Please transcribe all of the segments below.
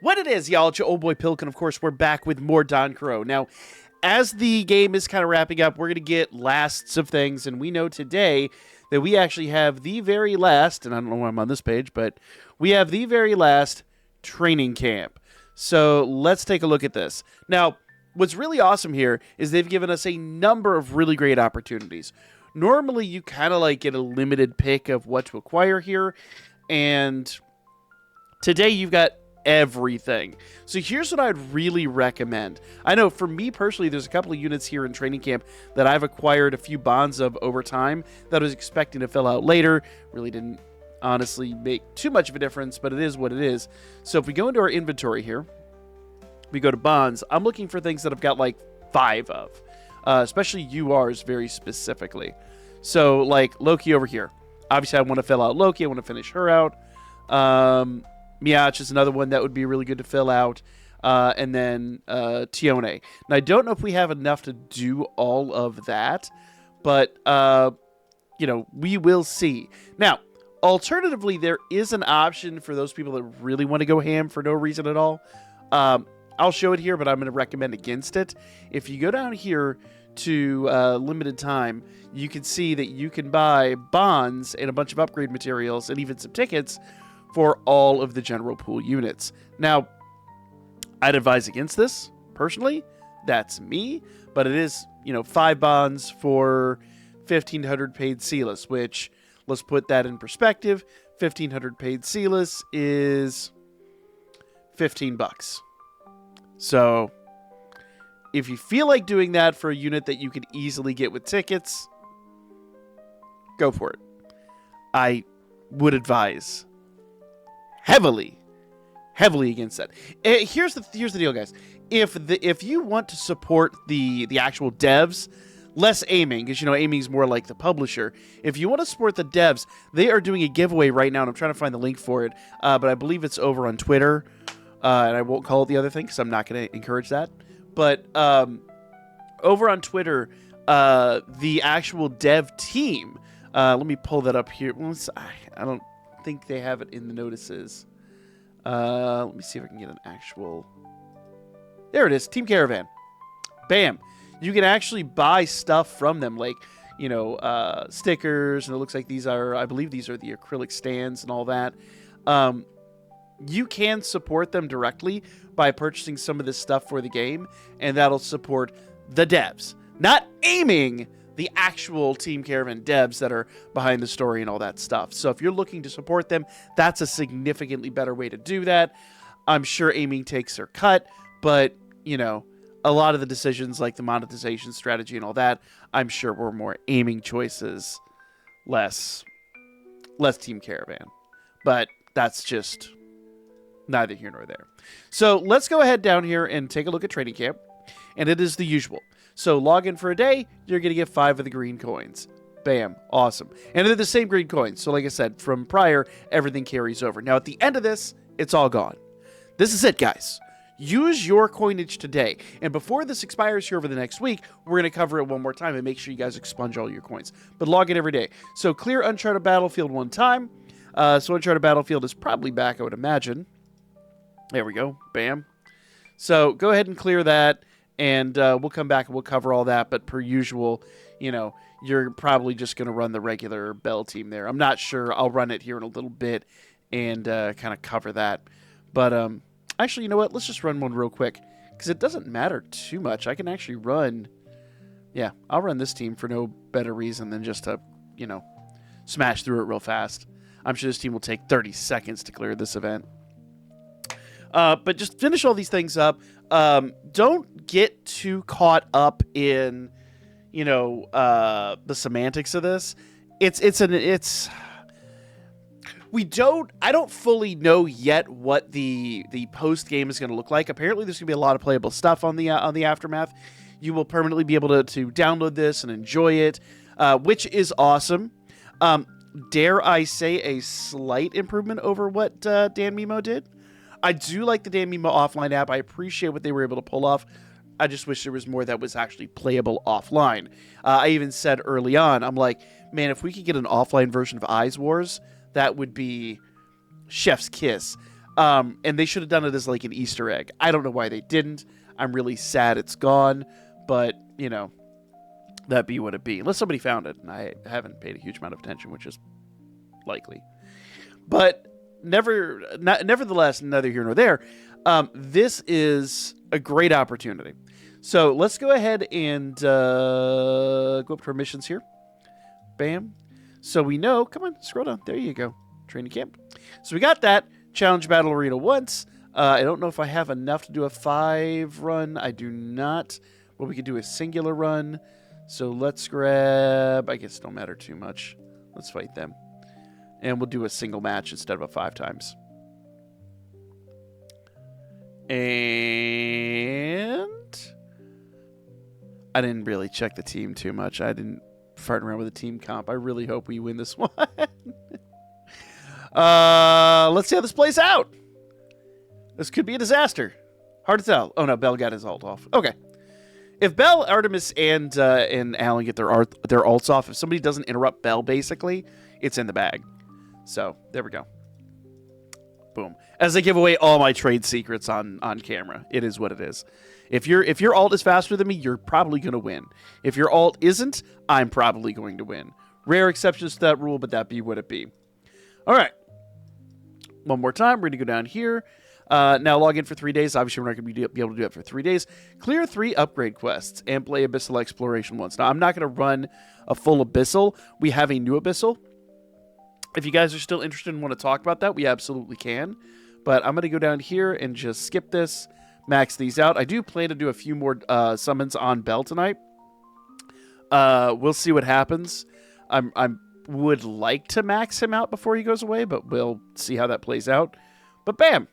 What it is, y'all, it's your old boy Pilk, and of course, we're back with more DANCHRO. Now, as the game is kind of wrapping up, we're going to get lasts of things, and we know today that we actually have the very last, and I don't know why I'm on this page, but we have the very last training camp. So let's take a look at this. Now, what's really awesome here is they've given us a number of really great opportunities. Normally, you kind of like get a limited pick of what to acquire here, and today you've got everything. So here's what I'd really recommend. I know for me personally, there's a couple of units here in training camp that I've acquired a few bonds of over time that I was expecting to fill out later. Really didn't honestly make too much of a difference, but it is what it is. So if we go into our inventory here, we go to bonds. I'm looking for things that I've got like 5 of, especially URs very specifically. So like Loki over here. Obviously, I want to fill out Loki. I want to finish her out. Miach is another one that would be really good to fill out. And then Tione. Now, I don't know if we have enough to do all of that, but, we will see. Now, alternatively, there is an option for those people that really want to go ham for no reason at all. I'll show it here, but I'm going to recommend against it. If you go down here to limited time, you can see that you can buy bonds and a bunch of upgrade materials and even some tickets for all of the general pool units. Now, I'd advise against this, personally. That's me. But it is, 5 bonds for 1,500 paid Silas, which, let's put that in perspective. 1,500 paid Silas is $15. So, if you feel like doing that for a unit that you can easily get with tickets, go for it. I would advise heavily against that. Here's the deal, guys. If you want to support the actual devs, less aiming, because aiming is more like the publisher. If you want to support the devs, they are doing a giveaway right now, and I'm trying to find the link for it. But I believe it's over on Twitter, and I won't call it the other thing because I'm not going to encourage that. But over on Twitter, the actual dev team. Let me pull that up here. I don't think they have it in the notices. Let me see if I can get an actual. There it is, Team Caravan. Bam! You can actually buy stuff from them, like stickers, and it looks like I believe these are the acrylic stands and all that. You can support them directly by purchasing some of this stuff for the game, and that'll support the devs, not aiming. The actual Team Caravan devs that are behind the story and all that stuff. So if you're looking to support them, that's a significantly better way to do that. I'm sure aiming takes their cut, but, a lot of the decisions like the monetization strategy and all that, I'm sure were more aiming choices, less Team Caravan. But that's just neither here nor there. So let's go ahead down here and take a look at training camp. And it is the usual. So log in for a day, you're going to get 5 of the green coins. Bam. Awesome. And they're the same green coins. So like I said, from prior, everything carries over. Now at the end of this, it's all gone. This is it, guys. Use your coinage today. And before this expires here over the next week, we're going to cover it one more time and make sure you guys expunge all your coins. But log in every day. So clear Uncharted Battlefield one time. So Uncharted Battlefield is probably back, I would imagine. There we go. Bam. So go ahead and clear that. And we'll come back and we'll cover all that. But per usual, you're probably just going to run the regular Bell team there. I'm not sure. I'll run it here in a little bit and kind of cover that. But actually, you know what? Let's just run one real quick because it doesn't matter too much. I can actually run. Yeah, I'll run this team for no better reason than just to, smash through it real fast. I'm sure this team will take 30 seconds to clear this event. But just finish all these things up. Don't get too caught up in, the semantics of this. I don't fully know yet what the post game is going to look like. Apparently, there's going to be a lot of playable stuff on the Aftermath. You will permanently be able to download this and enjoy it, which is awesome. Dare I say a slight improvement over what Dan Mimo did? I do like the Dan Mimo offline app. I appreciate what they were able to pull off. I just wish there was more that was actually playable offline. I even said early on, I'm like, man, if we could get an offline version of Eyes Wars, that would be chef's kiss. And they should have done it as like an Easter egg. I don't know why they didn't. I'm really sad it's gone, but you know, that be what it be. Unless somebody found it, and I haven't paid a huge amount of attention, which is likely. But nevertheless, neither here nor there. This is a great opportunity. So let's go ahead and go up to our missions here. Bam. So we know, come on, scroll down. There you go. Training camp. So we got that. Challenge Battle Arena once. I don't know if I have enough to do a 5 run. I do not. Well, we could do a singular run. So let's grab, I guess it don't matter too much. Let's fight them. And we'll do a single match instead of a 5 times. And I didn't really check the team too much. I didn't fart around with a team comp. I really hope we win this one. Let's see how this plays out. This could be a disaster. Hard to tell. Oh no, Bell got his ult off. Okay. If Bell, Artemis, and Alan get their ults off, if somebody doesn't interrupt Bell, basically, it's in the bag. So there we go. Boom. As I give away all my trade secrets on camera, it is what it is. If your ult is faster than me, you're probably going to win. If your ult isn't, I'm probably going to win. Rare exceptions to that rule, but that be what it be. All right. One more time. We're going to go down here. Now log in for 3 days. Obviously, we're not going to be able to do it for 3 days. Clear 3 upgrade quests and play Abyssal Exploration once. Now, I'm not going to run a full Abyssal. We have a new Abyssal. If you guys are still interested and want to talk about that, we absolutely can. But I'm going to go down here and just skip this, max these out. I do plan to do a few more summons on Bell tonight. We'll see what happens. I would like to max him out before he goes away, but we'll see how that plays out. But bam!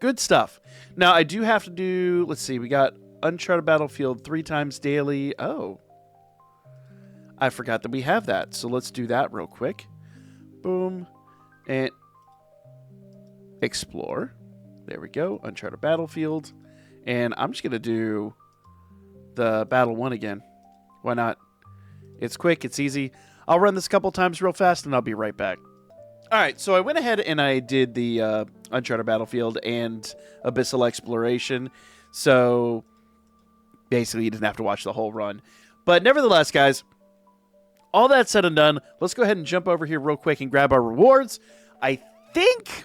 Good stuff. Now, I do have to do, let's see, we got Uncharted Battlefield 3 times daily. Oh. I forgot that we have that. So let's do that real quick. Boom. And explore. There we go. Uncharted Battlefield. And I'm just going to do the Battle 1 again. Why not? It's quick. It's easy. I'll run this a couple times real fast, and I'll be right back. All right. So I went ahead and I did the Uncharted Battlefield and Abyssal Exploration. So basically, you didn't have to watch the whole run. But nevertheless, guys, all that said and done, let's go ahead and jump over here real quick and grab our rewards. I think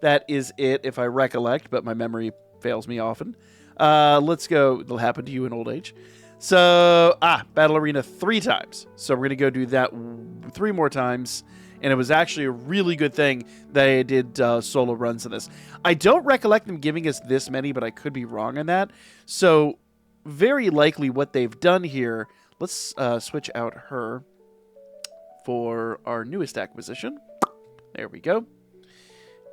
that is it, if I recollect, but my memory fails me often. Let's go. It'll happen to you in old age. So, Battle Arena 3 times. So we're going to go do that 3 more times. And it was actually a really good thing that I did solo runs of this. I don't recollect them giving us this many, but I could be wrong on that. So, very likely what they've done here... Let's switch out her for our newest acquisition. There we go.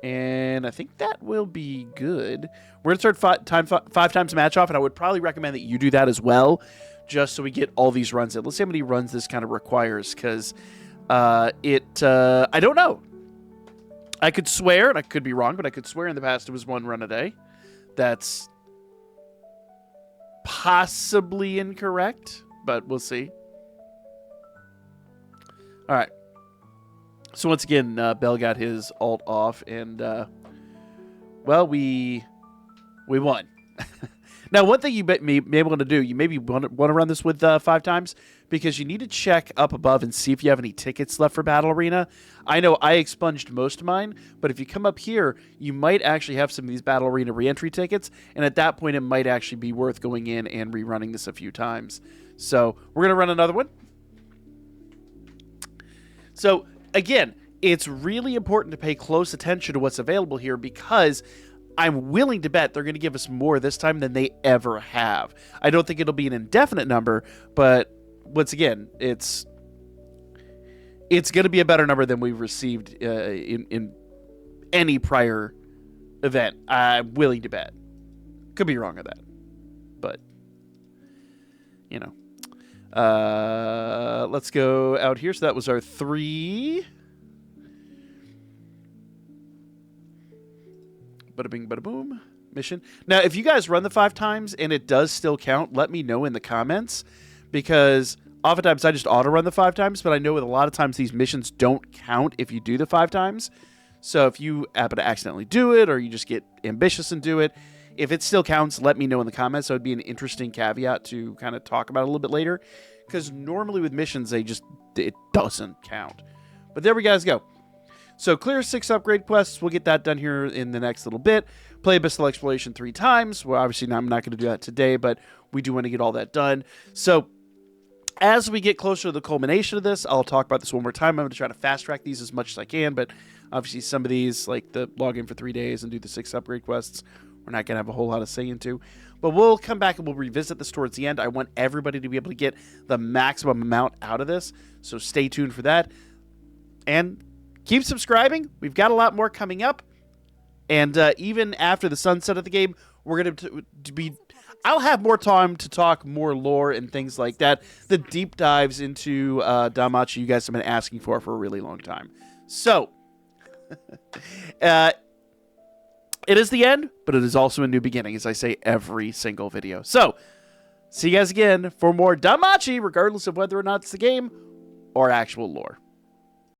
And I think that will be good. We're going to start 5 times match off, and I would probably recommend that you do that as well, just so we get all these runs in. Let's see how many runs this kind of requires, because I don't know. I could swear, and I could be wrong, but I could swear in the past it was 1 run a day. That's possibly incorrect. But we'll see. All right. So once again, Bell got his ult off, and well, we won. Now, one thing you may be able to do, you maybe want to run this with 5 times, because you need to check up above and see if you have any tickets left for Battle Arena. I know I expunged most of mine, but if you come up here, you might actually have some of these Battle Arena re-entry tickets, and at that point, it might actually be worth going in and rerunning this a few times. So we're going to run another one. So again, it's really important to pay close attention to what's available here, because I'm willing to bet they're going to give us more this time than they ever have. I don't think it'll be an indefinite number, but once again, it's going to be a better number than we've received in any prior event. I'm willing to bet. Could be wrong on that, but you know. Let's go out here. So that was our 3. Bada bing, bada boom. Mission. Now, if you guys run the 5 times and it does still count, let me know in the comments, because Oftentimes, I just auto-run the 5 times, but I know with a lot of times these missions don't count if you do the 5 times. So if you happen to accidentally do it, or you just get ambitious and do it, if it still counts, let me know in the comments. So it'd be an interesting caveat to kind of talk about a little bit later. Because normally with missions, it doesn't count. But there we guys go. So clear 6 upgrade quests. We'll get that done here in the next little bit. Play Abyssal Exploration 3 times. Well, obviously, I'm not going to do that today, but we do want to get all that done. So as we get closer to the culmination of this, I'll talk about this one more time. I'm going to try to fast track these as much as I can, but obviously some of these, like the log in for 3 days and do the 6 upgrade quests, we're not going to have a whole lot of say into. But we'll come back and we'll revisit this towards the end. I want everybody to be able to get the maximum amount out of this, so stay tuned for that. And keep subscribing. We've got a lot more coming up. And even after the sunset of the game, we're going to be... I'll have more time to talk more lore and things like that. The deep dives into DanCHRO you guys have been asking for a really long time. So, it is the end, but it is also a new beginning, as I say every single video. So, see you guys again for more DanCHRO, regardless of whether or not it's the game or actual lore.